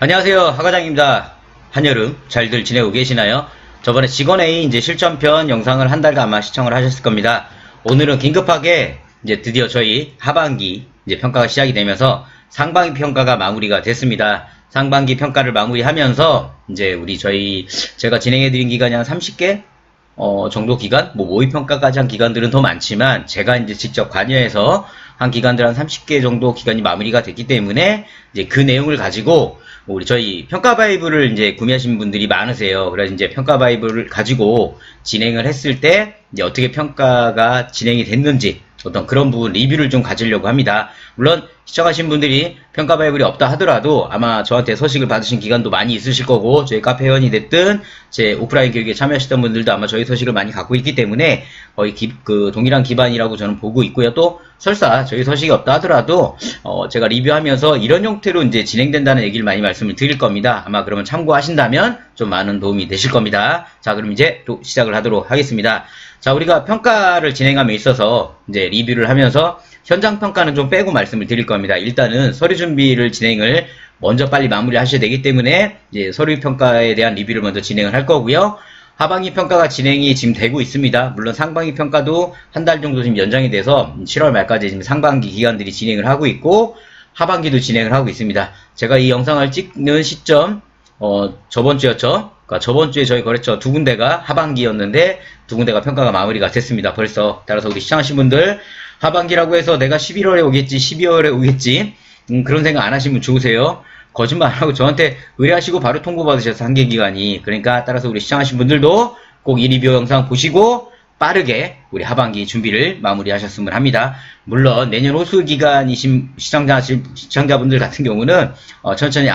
안녕하세요. 하과장입니다. 한여름 잘들 지내고 계시나요? 저번에 직원A 이제 실전편 영상을 한 달간 아마 시청을 하셨을 겁니다. 오늘은 긴급하게 이제 드디어 저희 하반기 이제 평가가 시작이 되면서 상반기 평가가 마무리가 됐습니다. 상반기 평가를 마무리하면서 이제 제가 진행해드린 기간이 한 30개 정도 기간, 뭐 모의평가까지 한 기관들은 더 많지만 제가 이제 직접 관여해서 한 기관들 한 30개 정도 기간이 마무리가 됐기 때문에 이제 그 내용을 가지고 저희 평가 바이블을 이제 구매하신 분들이 많으세요. 그래서 이제 평가 바이블을 가지고 진행을 했을 때 이제 어떻게 평가가 진행이 됐는지 어떤 그런 부분 리뷰를 좀 가지려고 합니다. 물론 시청하신 분들이 평가 바이블이 없다 하더라도 아마 저한테 서식을 받으신 기간도 많이 있으실 거고 저희 카페 회원이 됐든 제 오프라인 교육에 참여하셨던 분들도 아마 저희 서식을 많이 갖고 있기 때문에 거의 동일한 기반이라고 저는 보고 있고요. 또 설사 저희 서식이 없다 하더라도 제가 리뷰하면서 이런 형태로 이제 진행된다는 얘기를 많이 말씀을 드릴 겁니다. 아마 그러면 참고하신다면 좀 많은 도움이 되실 겁니다. 자, 그럼 이제 또 시작을 하도록 하겠습니다. 자, 우리가 평가를 진행함에 있어서 이제 리뷰를 하면서 현장 평가는 좀 빼고 말씀을 드릴 겁니다. 일단은 서류 준비를 진행을 먼저 빨리 마무리 하셔야 되기 때문에 이제 서류 평가에 대한 리뷰를 먼저 진행을 할 거고요. 하반기 평가가 진행이 지금 되고 있습니다. 물론 상반기 평가도 한 달 정도 지금 연장이 돼서 7월 말까지 지금 상반기 기관들이 진행을 하고 있고 하반기도 진행을 하고 있습니다. 제가 이 영상을 찍는 시점 저번 주였죠. 그러니까 저번 주에 저희 거래처 두 군데가 하반기였는데 두 군데가 평가가 마무리가 됐습니다. 벌써. 따라서 우리 시청하신 분들 하반기라고 해서 내가 11월에 오겠지 12월에 오겠지 그런 생각 안 하시면 좋으세요. 거짓말 안 하고 저한테 의뢰하시고 바로 통보받으셔서 한계 기간이. 그러니까 따라서 우리 시청하신 분들도 꼭 이 리뷰 영상 보시고 빠르게 우리 하반기 준비를 마무리하셨으면 합니다. 물론 내년 호수 기간이신 시청자분들 같은 경우는 천천히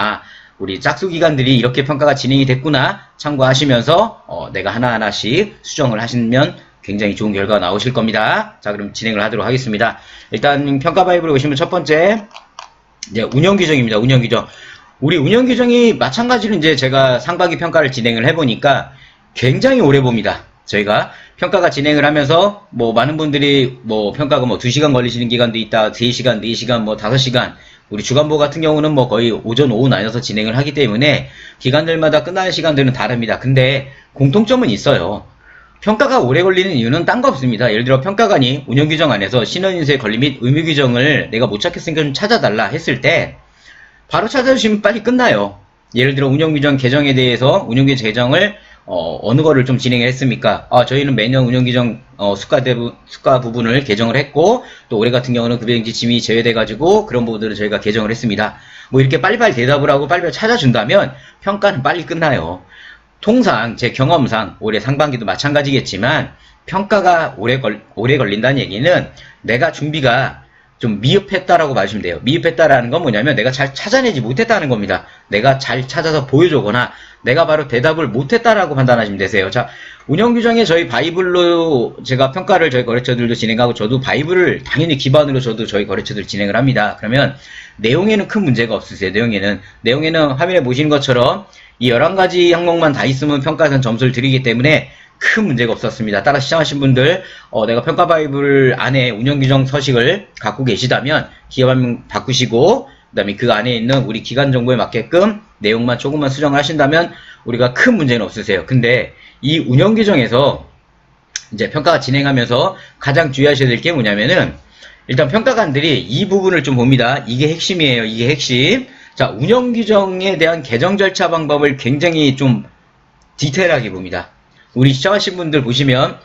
우리 짝수 기관들이 이렇게 평가가 진행이 됐구나 참고하시면서 내가 하나하나씩 수정을 하시면 굉장히 좋은 결과가 나오실 겁니다. 자, 그럼 진행을 하도록 하겠습니다. 일단 평가 바이블에 오시면 첫 번째 이제 운영 규정입니다. 운영 규정. 우리 운영 규정이 마찬가지로 이제 제가 상반기 평가를 진행을 해보니까 굉장히 오래 봅니다. 저희가 평가가 진행을 하면서 많은 분들이 평가가 2시간 걸리시는 기간도 있다. 3시간, 4시간, 5시간. 우리 주간보 같은 경우는 거의 오전, 오후 나눠서 진행을 하기 때문에 기간들마다 끝나는 시간들은 다릅니다. 근데 공통점은 있어요. 평가가 오래 걸리는 이유는 딴 거 없습니다. 예를 들어 평가관이 운영규정 안에서 신원인수의 권리 및 의무규정을 내가 못 찾겠으니까 좀 찾아달라 했을 때 바로 찾아주시면 빨리 끝나요. 예를 들어 운영규정 개정에 대해서 운영규정 개정을 어느 거를 좀 진행을 했습니까? 저희는 매년 운영규정 수가 부분을 개정을 했고 또 올해 같은 경우는 급여지침이 제외돼가지고 그런 부분들을 저희가 개정을 했습니다. 이렇게 빨리빨리 대답을 하고 빨리빨리 찾아준다면 평가는 빨리 끝나요. 통상 제 경험상 올해 상반기도 마찬가지겠지만 평가가 오래 걸린다는 얘기는 내가 준비가 좀 미흡했다라고 봐주시면 돼요. 미흡했다라는 건 뭐냐면 내가 잘 찾아내지 못했다는 겁니다. 내가 잘 찾아서 보여주거나 내가 바로 대답을 못했다라고 판단하시면 되세요. 자, 운영규정에 저희 바이블로 제가 평가를 저희 거래처들도 진행하고 저도 바이블을 당연히 기반으로 저도 저희 거래처들 진행을 합니다. 그러면 내용에는 큰 문제가 없으세요. 내용에는 화면에 보시는 것처럼 이 11가지 항목만 다 있으면 평가에선 점수를 드리기 때문에 큰 문제가 없었습니다. 따라 시청하신 분들 내가 평가 바이블 안에 운영규정 서식을 갖고 계시다면 기업화면 바꾸시고 그 다음에 그 안에 있는 우리 기간 정보에 맞게끔 내용만 조금만 수정을 하신다면 우리가 큰 문제는 없으세요. 근데 이 운영규정에서 이제 평가가 진행하면서 가장 주의하셔야 될 게 뭐냐면은 일단 평가관들이 이 부분을 좀 봅니다. 이게 핵심이에요. 이게 핵심. 자, 운영규정에 대한 개정 절차 방법을 굉장히 좀 디테일하게 봅니다. 우리 시청하신 분들 보시면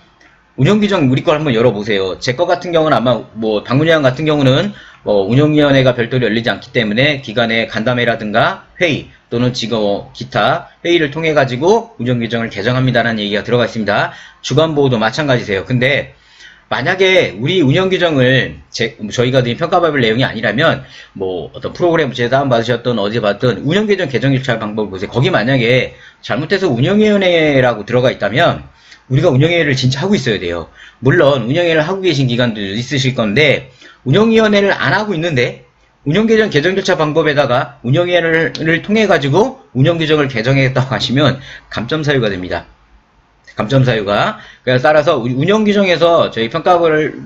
운영규정 우리 걸 한번 열어보세요. 제 거 같은 경우는 아마 당문위원 같은 경우는 운영위원회가 별도로 열리지 않기 때문에 기관의 간담회라든가 회의 또는 지금 기타 회의를 통해 가지고 운영규정을 개정합니다라는 얘기가 들어가 있습니다. 주간보호도 마찬가지세요. 근데 만약에 우리 운영규정을 저희가 드린 평가 바이블 내용이 아니라면 어떤 프로그램 다운받으셨던 어디 봤던 운영규정 개정 절차 방법을 보세요. 거기 만약에 잘못해서 운영위원회라고 들어가 있다면 우리가 운영위원회를 진짜 하고 있어야 돼요. 물론 운영위원회를 하고 계신 기관도 있으실 건데 운영위원회를 안 하고 있는데 운영규정 개정 절차 방법에다가 운영위원회를 통해 가지고 운영규정을 개정했다고 하시면 감점사유가 됩니다. 감점사유가. 그래서 따라서 운영규정에서 저희 평가를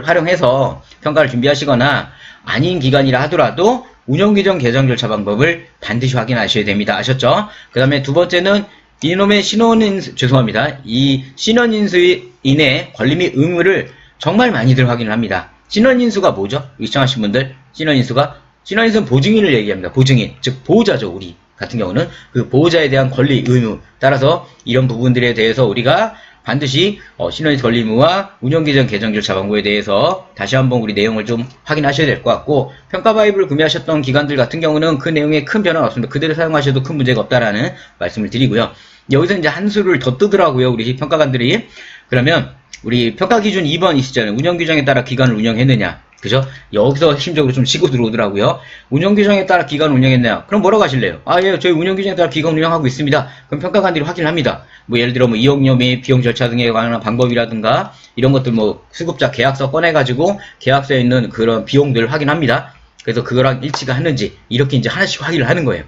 활용해서 평가를 준비하시거나 아닌 기간이라 하더라도 운영규정 개정 절차 방법을 반드시 확인하셔야 됩니다. 아셨죠? 그 다음에 두 번째는 이놈의 신원인수, 죄송합니다. 이 신원인수인의 권리 및 의무를 정말 많이들 확인을 합니다. 신원인수가 뭐죠? 시청하신 분들, 신원인수는 보증인을 얘기합니다. 보증인, 즉 보호자죠. 우리 같은 경우는 그 보호자에 대한 권리, 의무. 따라서 이런 부분들에 대해서 우리가 반드시 신원인수 권리 의무와 운영규정 개정 절차 방법에 대해서 다시 한번 우리 내용을 좀 확인하셔야 될 것 같고, 평가 바이블을 구매하셨던 기관들 같은 경우는 그 내용에 큰 변화가 없습니다. 그대로 사용하셔도 큰 문제가 없다라는 말씀을 드리고요. 여기서 이제 한 수를 더 뜨더라고요. 우리 평가관들이. 그러면 우리 평가 기준 2번 있으잖아요. 운영 규정에 따라 기간을 운영했느냐. 그죠? 여기서 핵심적으로 좀 치고 들어오더라고요. 운영 규정에 따라 기간을 운영했냐. 그럼 뭐라고 하실래요? 아, 예, 저희 운영 규정에 따라 기간 운영하고 있습니다. 그럼 평가관들이 확인을 합니다. 뭐 예를 들어 뭐 이용료 및 비용 절차 등에 관한 방법이라든가 이런 것들 뭐 수급자 계약서 꺼내가지고 계약서에 있는 그런 비용들을 확인합니다. 그래서 그거랑 일치가 하는지 이렇게 이제 하나씩 확인을 하는 거예요.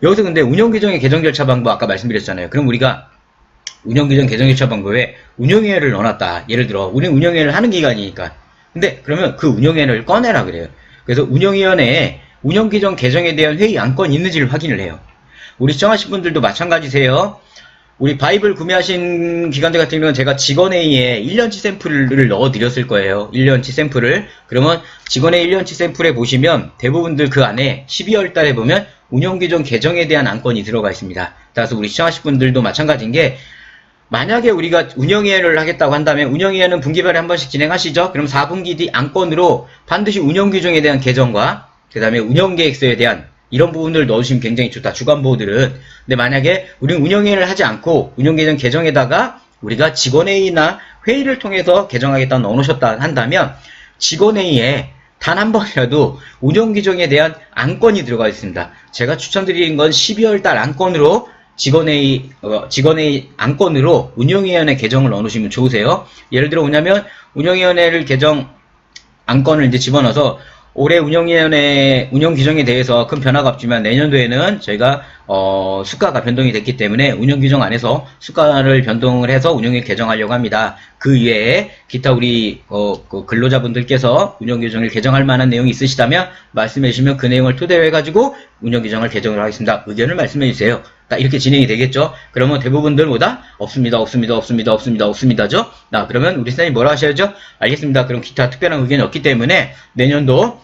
여기서 근데 운영규정의 개정 절차 방법 아까 말씀드렸잖아요. 그럼 우리가 운영규정 개정 절차 방법에 운영회를 넣어놨다. 예를 들어 우리 운영회를 하는 기간이니까. 근데 그러면 그 운영회를 꺼내라 그래요. 그래서 운영위원회에 운영규정 개정에 대한 회의 안건이 있는지를 확인을 해요. 우리 시청하신 분들도 마찬가지세요. 우리 바이블 구매하신 기관들 같은 경우는 제가 직원회의에 1년치 샘플을 넣어드렸을 거예요. 1년치 샘플을. 그러면 직원회의 1년치 샘플에 보시면 대부분들 그 안에 12월 달에 보면 운영규정 개정에 대한 안건이 들어가 있습니다. 따라서 우리 시청하신 분들도 마찬가지인 게, 만약에 우리가 운영회의를 하겠다고 한다면 운영회의는 분기별에 한 번씩 진행하시죠. 그럼 4분기 뒤 안건으로 반드시 운영규정에 대한 개정과 그 다음에 운영계획서에 대한 이런 부분들을 넣으시면 굉장히 좋다. 주간보호들은. 근데 만약에 우리는 운영회의를 하지 않고 운영계정 개정에다가 우리가 직원회의나 회의를 통해서 개정하겠다고 넣어놓으셨다 한다면 직원회의에 단 한 번이라도 운영규정에 대한 안건이 들어가 있습니다. 제가 추천드리는 건 12월 달 안건으로 직원회의 안건으로 운영위원회 개정을 넣어놓으시면 좋으세요. 예를 들어 뭐냐면 운영위원회를 개정 안건을 이제 집어넣어서 올해 운영위원회 운영규정에 대해서 큰 변화가 없지만 내년도에는 저희가 수가가 변동이 됐기 때문에 운영규정 안에서 수가를 변동을 해서 운영위 개정하려고 합니다. 그 이외에 기타 우리 그 근로자분들께서 운영규정을 개정할 만한 내용이 있으시다면 말씀해 주시면 그 내용을 토대로 해가지고 운영규정을 개정을 하겠습니다. 의견을 말씀해 주세요. 딱 이렇게 진행이 되겠죠. 그러면 대부분들 뭐다? 없습니다죠. 그러면 우리 선생님 뭐라 하셔야죠? 알겠습니다. 그럼 기타 특별한 의견이 없기 때문에 내년도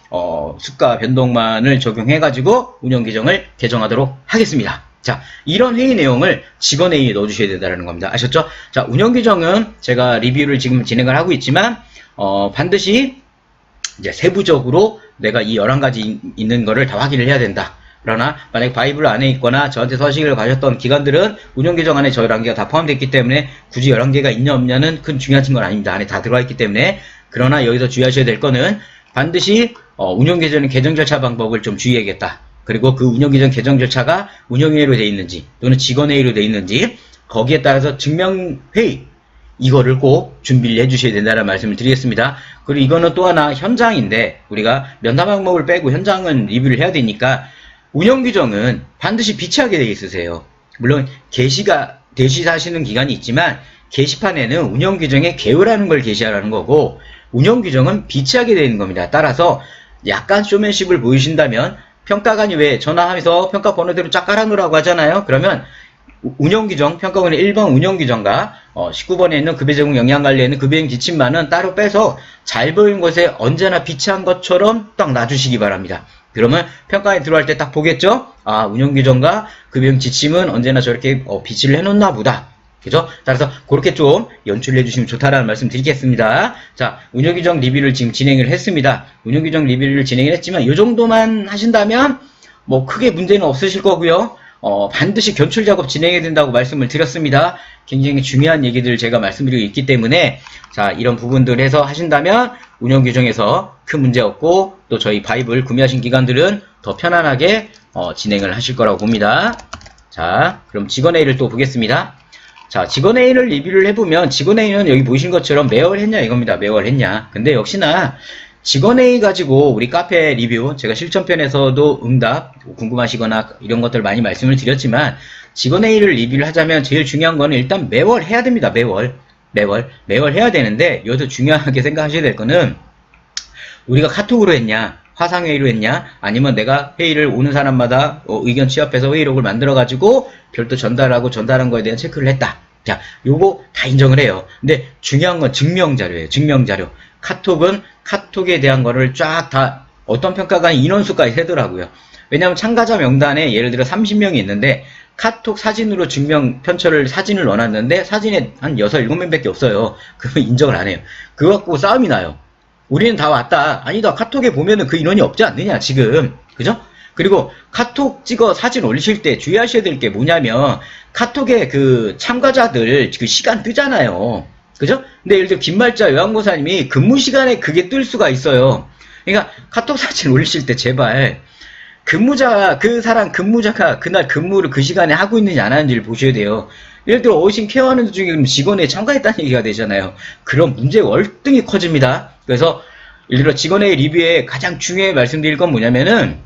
수가 변동만을 적용해가지고 운영규정을 개정하도록 하겠습니다. 자, 이런 회의 내용을 직원회의에 넣어주셔야 된다는 겁니다. 아셨죠? 자, 운영규정은 제가 리뷰를 지금 진행을 하고 있지만 반드시 이제 세부적으로 내가 이 11가지 있는 거를 다 확인을 해야 된다. 그러나 만약 바이블 안에 있거나 저한테 서식을 가셨던 기관들은 운영규정 안에 저 11개가 다 포함되어 있기 때문에 굳이 11개가 있냐 없냐는 큰 중요한 건 아닙니다. 안에 다 들어가 있기 때문에. 그러나 여기서 주의하셔야 될 거는 반드시 운영규정 개정 절차 방법을 좀 주의해야겠다. 그리고 그 운영규정 개정 절차가 운영회의로 되어 있는지 또는 직원회의로 되어 있는지 거기에 따라서 증명회의 이거를 꼭 준비를 해주셔야 된다는 말씀을 드리겠습니다. 그리고 이거는 또 하나 현장인데 우리가 면담 항목을 빼고 현장은 리뷰를 해야 되니까 운영규정은 반드시 비치하게 되어 있으세요. 물론 대시하시는 기간이 있지만 게시판에는 운영규정의 개요라는 걸 게시하라는 거고 운영규정은 비치하게 되어 있는 겁니다. 따라서 약간 쇼맨십을 보이신다면 평가관이 왜 전화하면서 평가 번호대로 쫙 깔아놓으라고 하잖아요. 그러면 운영규정, 평가원의 1번 운영규정과 19번에 있는 급여제공 영양관리에 있는 급여행 지침만은 따로 빼서 잘 보이는 곳에 언제나 비치한 것처럼 딱 놔주시기 바랍니다. 그러면 평가에 들어갈 때 딱 보겠죠? 아, 운영규정과 급여행 지침은 언제나 저렇게 비치를 해놓나 보다. 그죠? 따라서 그렇게 좀 연출을 해주시면 좋다라는 말씀 드리겠습니다. 자, 운영규정 리뷰를 지금 진행을 했습니다. 운영규정 리뷰를 진행을 했지만 이 정도만 하신다면 뭐 크게 문제는 없으실 거고요. 반드시 견출 작업 진행해야 된다고 말씀을 드렸습니다. 굉장히 중요한 얘기들을 제가 말씀드리고 있기 때문에 자, 이런 부분들 해서 하신다면 운영규정에서 큰 문제 없고 또 저희 바이블 구매하신 기관들은 더 편안하게 진행을 하실 거라고 봅니다. 자, 그럼 직원회의를 또 보겠습니다. 자, 직원회의를 리뷰를 해보면 직원회의는 여기 보이신 것처럼 매월 했냐 이겁니다. 매월 했냐. 근데 역시나 직원회의 가지고 우리 카페 리뷰 제가 실전편에서도 응답 궁금하시거나 이런 것들 많이 말씀을 드렸지만 직원회의를 리뷰를 하자면 제일 중요한 거는 일단 매월 해야 됩니다. 매월 해야 되는데 여기서 중요하게 생각하셔야 될 거는 우리가 카톡으로 했냐 화상회의로 했냐, 아니면 내가 회의를 오는 사람마다 의견 취합해서 회의록을 만들어가지고 별도 전달한 거에 대한 체크를 했다. 자, 요거 다 인정을 해요. 근데 중요한 건 증명자료예요. 증명자료. 카톡은 카톡에 대한 거를 쫙 다 어떤 평가관이 인원수까지 세더라고요. 왜냐하면 참가자 명단에 예를 들어 30명이 있는데 카톡 사진으로 증명 편철을 사진을 넣어놨는데 사진에 한 6, 7명밖에 없어요. 그러면 인정을 안 해요. 그거 갖고 싸움이 나요. 우리는 다 왔다. 아니다. 카톡에 보면은 그 인원이 없지 않느냐 지금. 그죠? 그리고 카톡 찍어 사진 올리실 때 주의하셔야 될 게 뭐냐면 카톡에 그 참가자들 그 시간 뜨잖아요. 그죠? 근데 예를 들어 김말자 요양보사님이 근무 시간에 그게 뜰 수가 있어요. 그러니까 카톡 사진 올리실 때 제발 근무자가 그날 근무를 그 시간에 하고 있는지 안 하는지를 보셔야 돼요. 예를 들어 어르신 케어하는 중에 직원에 참가했다는 얘기가 되잖아요. 그런 문제가 월등히 커집니다. 그래서 예를 들어 직원의 리뷰에 가장 중요하게 말씀드릴 건 뭐냐면은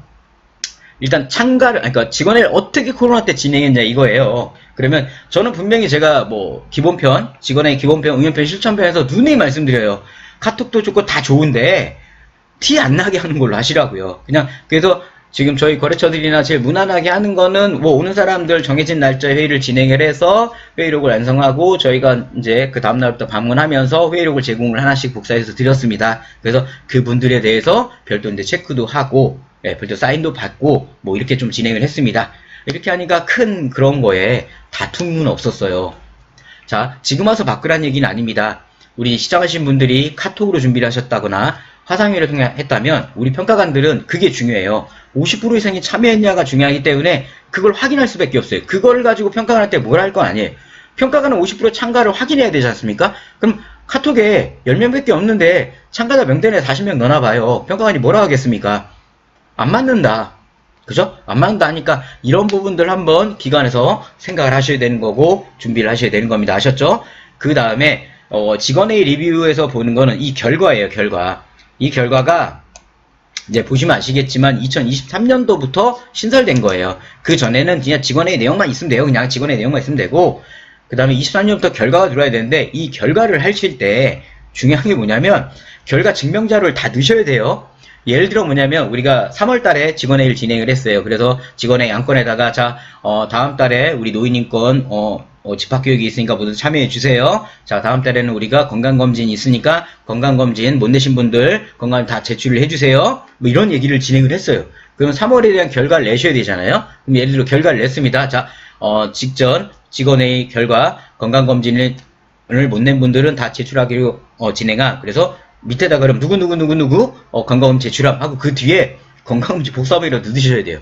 일단 그러니까 직원회를 어떻게 코로나 때 진행했냐 이거예요. 그러면 저는 분명히 제가 뭐 기본편, 직원의 기본편, 응용편, 실천편에서 누누이 말씀드려요. 카톡도 좋고 다 좋은데 티 안 나게 하는 걸로 하시라고요. 그냥 그래서 지금 저희 거래처들이나 제일 무난하게 하는 거는 뭐 오는 사람들 정해진 날짜에 회의를 진행을 해서 회의록을 완성하고 저희가 이제 그 다음날부터 방문하면서 회의록을 제공을 하나씩 복사해서 드렸습니다. 그래서 그분들에 대해서 별도 이제 체크도 하고 별도 사인도 받고 뭐 이렇게 좀 진행을 했습니다. 이렇게 하니까 큰 그런 거에 다툼은 없었어요. 자, 지금 와서 바꾸란 얘기는 아닙니다. 우리 시청하신 분들이 카톡으로 준비를 하셨다거나 화상회의를 통해 했다면 우리 평가관들은 그게 중요해요. 50% 이상이 참여했냐가 중요하기 때문에 그걸 확인할 수밖에 없어요. 그걸 가지고 평가관 할 때 뭘 할 건 아니에요. 평가관은 50% 참가를 확인해야 되지 않습니까? 그럼 카톡에 10명밖에 없는데 참가자 명단에 40명 넣어놔봐요. 평가관이 뭐라 하겠습니까? 안 맞는다. 그죠? 안 맞는다 하니까 이런 부분들 한번 기관에서 생각을 하셔야 되는 거고 준비를 하셔야 되는 겁니다. 아셨죠? 그 다음에 직원의 리뷰에서 보는 거는 이 결과예요. 결과. 이 결과가 이제 보시면 아시겠지만 2023년도부터 신설된 거예요. 그 전에는 그냥 직원의 내용만 있으면 돼요. 그냥 직원의 내용만 있으면 되고 그 다음에 23년부터 결과가 들어야 되는데 이 결과를 하실 때 중요한 게 뭐냐면 결과 증명자료를 다 넣으셔야 돼요. 예를 들어 뭐냐면 우리가 3월 달에 직원회의를 진행을 했어요. 그래서 직원회의 안건에다가 자 다음 달에 우리 노인인권 집합교육이 있으니까 모두 참여해 주세요. 자, 다음 달에는 우리가 건강검진이 있으니까 건강검진 못 내신 분들 건강 다 제출을 해주세요. 뭐 이런 얘기를 진행을 했어요. 그럼 3월에 대한 결과를 내셔야 되잖아요. 그럼 예를 들어 결과를 냈습니다. 자, 직전 직원회의 결과 건강검진을 못 낸 분들은 다 제출하기로 진행한. 그래서 밑에다가 그럼 누구 건강검진 제출함 하고 그 뒤에 건강검진 복사본이라도 넣으셔야 돼요.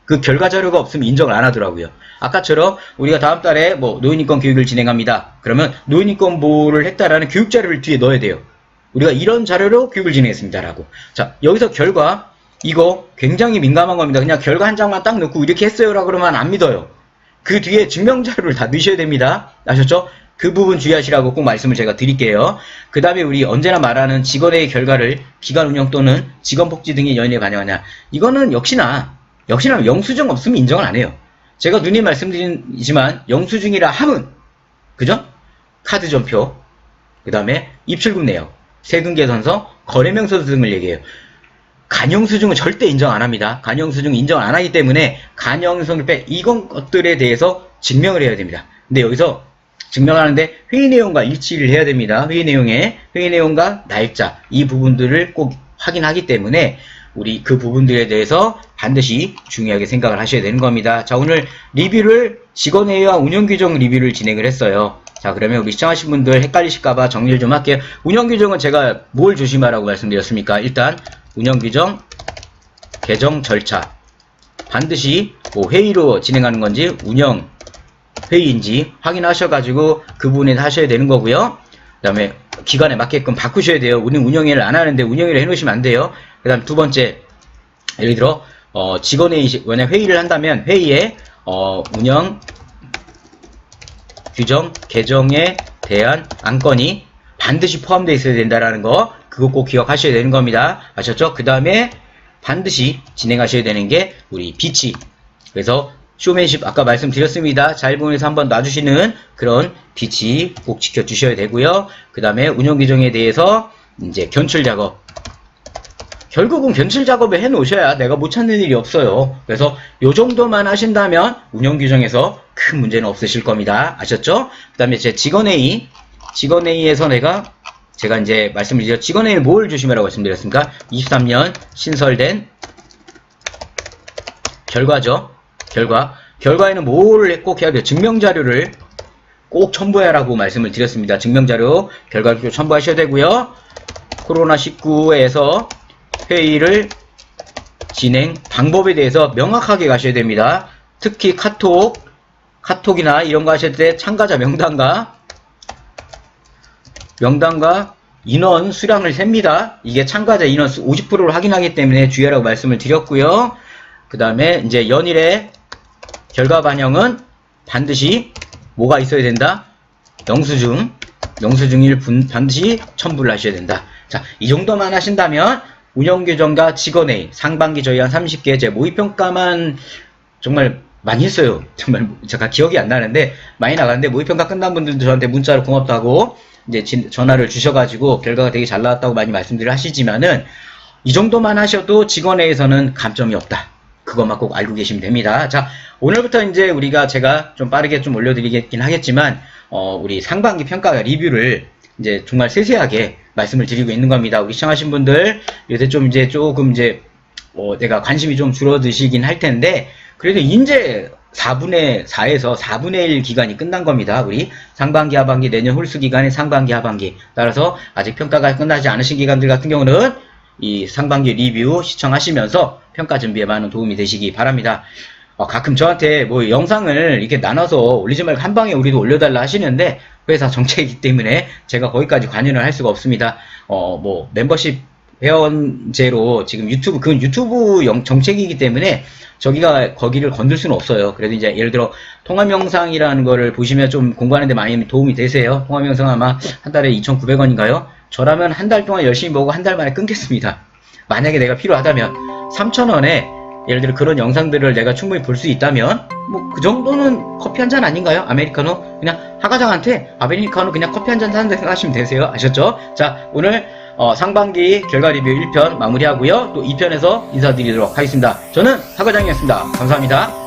그 결과 자료가 없으면 인정을 안 하더라고요. 아까처럼 우리가 다음 달에 뭐 노인인권 교육을 진행합니다. 그러면 노인인권보호를 했다라는 교육 자료를 뒤에 넣어야 돼요. 우리가 이런 자료로 교육을 진행했습니다라고. 자, 여기서 결과 이거 굉장히 민감한 겁니다. 그냥 결과 한 장만 딱 넣고 이렇게 했어요라고 그러면 안 믿어요. 그 뒤에 증명 자료를 다 넣으셔야 됩니다. 아셨죠? 그 부분 주의하시라고 꼭 말씀을 제가 드릴게요. 그 다음에 우리 언제나 말하는 직원의 결과를 기관 운영 또는 직원복지 등의 연회에 반영하냐. 이거는 역시나 영수증 없으면 인정을 안 해요. 제가 누누이 말씀드리지만 영수증이라 함은 그죠? 카드 전표, 그 다음에 입출금 내역, 세금 계산서, 거래명서 등을 얘기해요. 간영수증은 절대 인정 안 합니다. 간영수증 인정 안 하기 때문에 간영수증을 이건 것들에 대해서 증명을 해야 됩니다. 근데 여기서 증명하는데 회의 내용과 일치를 해야 됩니다. 회의 내용과 날짜 이 부분들을 꼭 확인하기 때문에 우리 그 부분들에 대해서 반드시 중요하게 생각을 하셔야 되는 겁니다. 자, 오늘 리뷰를 직원회의와 운영규정 리뷰를 진행을 했어요. 자, 그러면 우리 시청하신 분들 헷갈리실까봐 정리를 좀 할게요. 운영규정은 제가 뭘 조심하라고 말씀드렸습니까? 일단 운영규정 개정 절차 반드시 뭐 회의로 진행하는 건지 운영 회의인지 확인하셔가지고 그 부분에 하셔야 되는 거고요. 그 다음에 기간에 맞게끔 바꾸셔야 돼요. 우리는 운영회의를 안 하는데 운영회의를 해놓으시면 안 돼요. 그 다음 두 번째, 예를 들어 직원회의, 만약 회의를 한다면 회의에 운영 규정 개정에 대한 안건이 반드시 포함되어 있어야 된다라는 거, 그거 꼭 기억하셔야 되는 겁니다. 아셨죠? 그 다음에 반드시 진행하셔야 되는 게 우리 비치. 그래서 쇼맨십 아까 말씀드렸습니다. 잘 보내서 한번 놔주시는 그런 비치 꼭 지켜주셔야 되고요. 그 다음에 운영 규정에 대해서 이제 견출 작업 결국은 견칠 작업을 해 놓으셔야 내가 못 찾는 일이 없어요. 그래서 요 정도만 하신다면 운영 규정에서 큰 문제는 없으실 겁니다. 아셨죠? 그 다음에 제 직원회의에서 제가 이제 말씀을 드렸죠. 직원회의 뭘 조심하라고 말씀드렸습니까? 23년 신설된 결과죠. 결과에는 뭘 꼭 해야 돼요? 증명자료를 꼭 첨부해라고 말씀을 드렸습니다. 증명자료, 결과를 첨부하셔야 되고요. 코로나19에서 회의를 진행 방법에 대해서 명확하게 가셔야 됩니다. 특히 카톡이나 이런 거 하실 때 참가자 명단과 인원 수량을 셉니다. 이게 참가자 인원 50%를 확인하기 때문에 주의하라고 말씀을 드렸고요. 그 다음에 이제 연일의 결과 반영은 반드시 뭐가 있어야 된다? 영수증일 반드시 첨부를 하셔야 된다. 자, 이 정도만 하신다면 운영규정과 직원회의, 상반기 저희 한 30개, 제 모의평가만 정말 많이 했어요. 정말 제가 기억이 안 나는데 많이 나갔는데 모의평가 끝난 분들도 저한테 문자로 고맙다고 이제 전화를 주셔가지고 결과가 되게 잘 나왔다고 많이 말씀들을 하시지만은 이 정도만 하셔도 직원회에서는 감점이 없다. 그것만 꼭 알고 계시면 됩니다. 자, 오늘부터 이제 제가 좀 빠르게 좀 올려드리긴 하겠지만, 우리 상반기 평가 리뷰를 이제 정말 세세하게 말씀을 드리고 있는 겁니다. 우리 시청하신 분들, 요새 좀 이제 조금 내가 관심이 좀 줄어드시긴 할 텐데, 그래도 이제 4분의 4에서 4분의 1 기간이 끝난 겁니다. 우리 상반기, 하반기, 내년 홀수 기간의 상반기, 하반기. 따라서 아직 평가가 끝나지 않으신 기간들 같은 경우는 이 상반기 리뷰 시청하시면서 평가 준비에 많은 도움이 되시기 바랍니다. 가끔 저한테 뭐 영상을 이렇게 나눠서 올리지 말고 한 방에 우리도 올려달라 하시는데 회사 정책이기 때문에 제가 거기까지 관여를 할 수가 없습니다. 뭐 멤버십 회원제로 지금 그건 유튜브 정책이기 때문에 거기를 건들 수는 없어요. 그래도 이제 예를 들어 통합 영상이라는 거를 보시면 좀 공부하는데 많이 도움이 되세요. 통합 영상 아마 한 달에 2,900원인가요? 저라면 한 달 동안 열심히 보고 한 달 만에 끊겠습니다. 만약에 내가 필요하다면 3,000원에 예를 들어 그런 영상들을 내가 충분히 볼 수 있다면 뭐 그 정도는 커피 한 잔 아닌가요? 아메리카노? 그냥 하과장한테 아메리카노 그냥 커피 한 잔 사는데 생각하시면 되세요. 아셨죠? 자, 오늘 상반기 결과 리뷰 1편 마무리하고요. 또 2편에서 인사드리도록 하겠습니다. 저는 하과장이었습니다. 감사합니다.